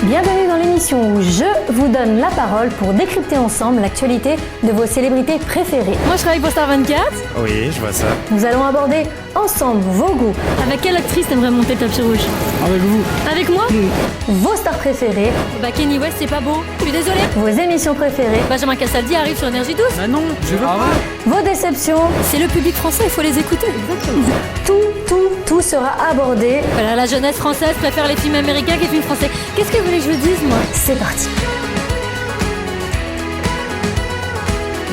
Bienvenue dans l'émission où je vous donne la parole pour décrypter ensemble l'actualité de vos célébrités préférées. Moi je travaille pour Star 24. Oui, je vois ça. Nous allons aborder ensemble vos goûts. Avec quelle actrice t'aimerais monter le tapis rouge? Avec vous. Avec moi? Vos stars préférées, Bah Kenny West c'est pas beau, je suis désolée. vos émissions préférées, Benjamin Castaldi arrive sur Énergie 12. Ah non, je veux pas. vos déceptions, C'est le public français, il faut les écouter. tout sera abordé. Voilà, la jeunesse française préfère les films américains que les films français. Qu'est-ce que vous voulez que je vous dise moi? C'est parti.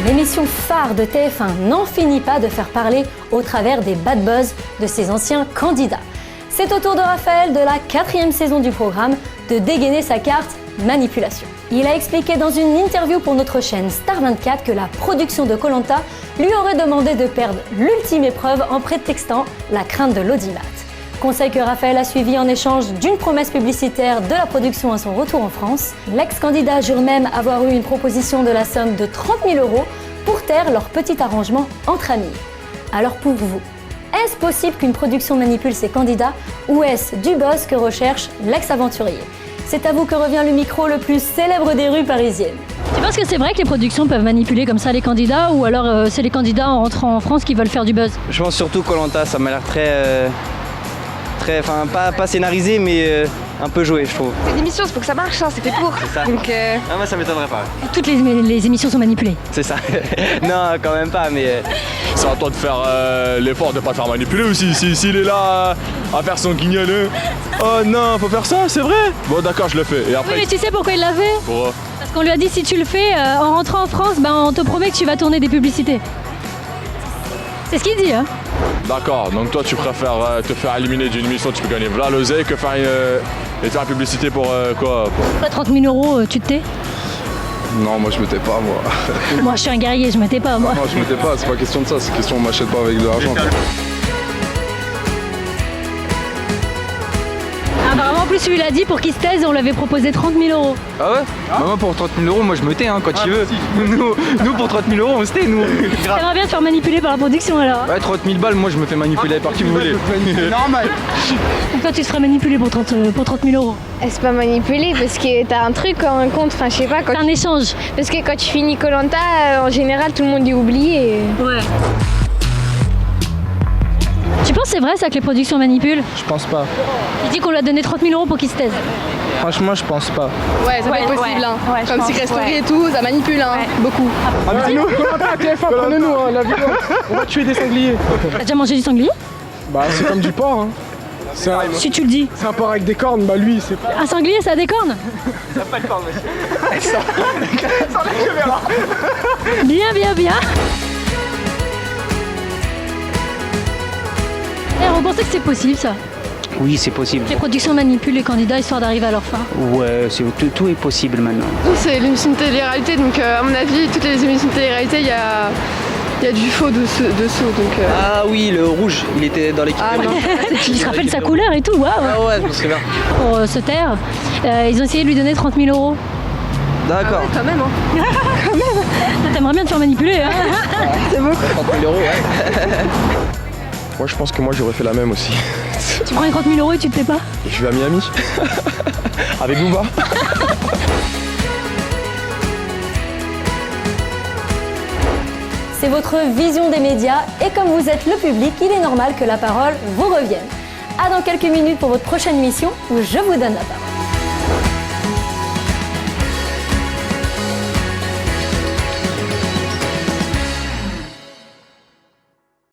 L'émission phare de TF1 n'en finit pas de faire parler au travers des bad buzz de ses anciens candidats. C'est au tour de Raphaël de la 4e saison du programme de dégainer sa carte manipulation. Il a expliqué dans une interview pour notre chaîne Star 24 que la production de Koh-Lanta lui aurait demandé de perdre l'ultime épreuve en prétextant la crainte de l'audimat. Conseil que Raphaël a suivi en échange d'une promesse publicitaire de la production à son retour en France. L'ex-candidat jure même avoir eu une proposition de la somme de 30 000 € pour taire leur petit arrangement entre amis. Alors pour vous, est-ce possible qu'une production manipule ses candidats ou est-ce du buzz que recherche l'ex-aventurier? C'est à vous que revient le micro le plus célèbre des rues parisiennes. Tu penses que c'est vrai que les productions peuvent manipuler comme ça les candidats ou alors c'est les candidats en rentrant en France qui veulent faire du buzz? Je pense surtout Koh-Lanta, ça m'a l'air enfin pas scénarisé mais un peu joué je trouve. C'est une émission, il faut que ça marche, hein, c'est fait pour. C'est ça. Donc, Ah moi ça m'étonnerait pas. Toutes les émissions sont manipulées. C'est ça. Non quand même pas mais... C'est à toi de faire l'effort de pas te faire manipuler aussi. S'il est là à faire son guignol. Oh non, faut faire ça, c'est vrai? Bon d'accord, je le fais. Et après... Oui mais tu sais pourquoi il l'a fait? Pourquoi? Parce qu'on lui a dit si tu le fais en rentrant en France, ben on te promet que tu vas tourner des publicités. C'est ce qu'il dit hein. D'accord, donc toi tu préfères te faire éliminer d'une émission, tu peux gagner voilà l'oseille que faire et faire une publicité pour quoi? Pas 30 000 €, tu te tais? Non, moi je me tais pas, moi. Moi je suis un guerrier, je me tais pas moi. Non, je me tais pas, c'est pas question de ça, c'est question on m'achète pas avec de l'argent. Apparemment en plus lui il a dit pour qu'il se taise on lui avait proposé 30 000 €. Ah ouais? Bah, moi pour 30 000 € moi je me tais hein, quand tu veux. Nous pour 30 000 € on se tait nous. T'aimerais bien te faire manipuler par la production alors? Ouais 30 000 balles moi je me fais manipuler par qui vous voulez. Normal. Donc toi tu serais manipulé pour 30 000 €. c'est pas manipulé parce que t'as un truc en compte, enfin je sais pas. C'est un échange. Parce que quand tu finis Koh-Lanta, en général tout le monde est oublié. Ouais. Tu penses que c'est vrai ça que les productions manipulent? Je pense pas. Il dit qu'on lui a donné 30 000 € pour qu'il se taise. Franchement, je pense pas. Ouais, ça peut être possible. Hein. Ouais, comme Secret Story et tout, ça manipule hein, beaucoup. Avisez-nous, TF1, prenez-nous la vidéo. On va tuer des sangliers. T'as déjà mangé du sanglier? Bah, c'est comme du porc. Hein. C'est un, Si tu le dis. c'est un porc avec des cornes, bah lui, c'est pas. Un sanglier ça a des cornes? Ça n'a pas de corps monsieur. Bien. On pensait que c'est possible ça. Oui, c'est possible. Les productions manipulent les candidats histoire d'arriver à leur fin. Ouais, tout est possible maintenant. C'est l'émission de télé-réalité, donc à mon avis, toutes les émissions de télé-réalité, il y a du faux dessous. Donc, Ah oui le rouge, il était dans l'équipe. Ah non. Il se rappelle sa couleur et tout, waouh. Ah ouais je me souviens. Pour se taire, ils ont essayé de lui donner 30 000 €. D'accord. Quand même, hein. T'aimerais bien te faire manipuler hein? C'est beaucoup. 30 000 €, ouais. Moi je pense que moi j'aurais fait la même aussi. Tu prends les 30 000 € et tu te tais pas? Je vais à Miami. Avec Booba. C'est votre vision des médias et comme vous êtes le public, il est normal que la parole vous revienne. À dans quelques minutes pour votre prochaine émission où je vous donne la parole.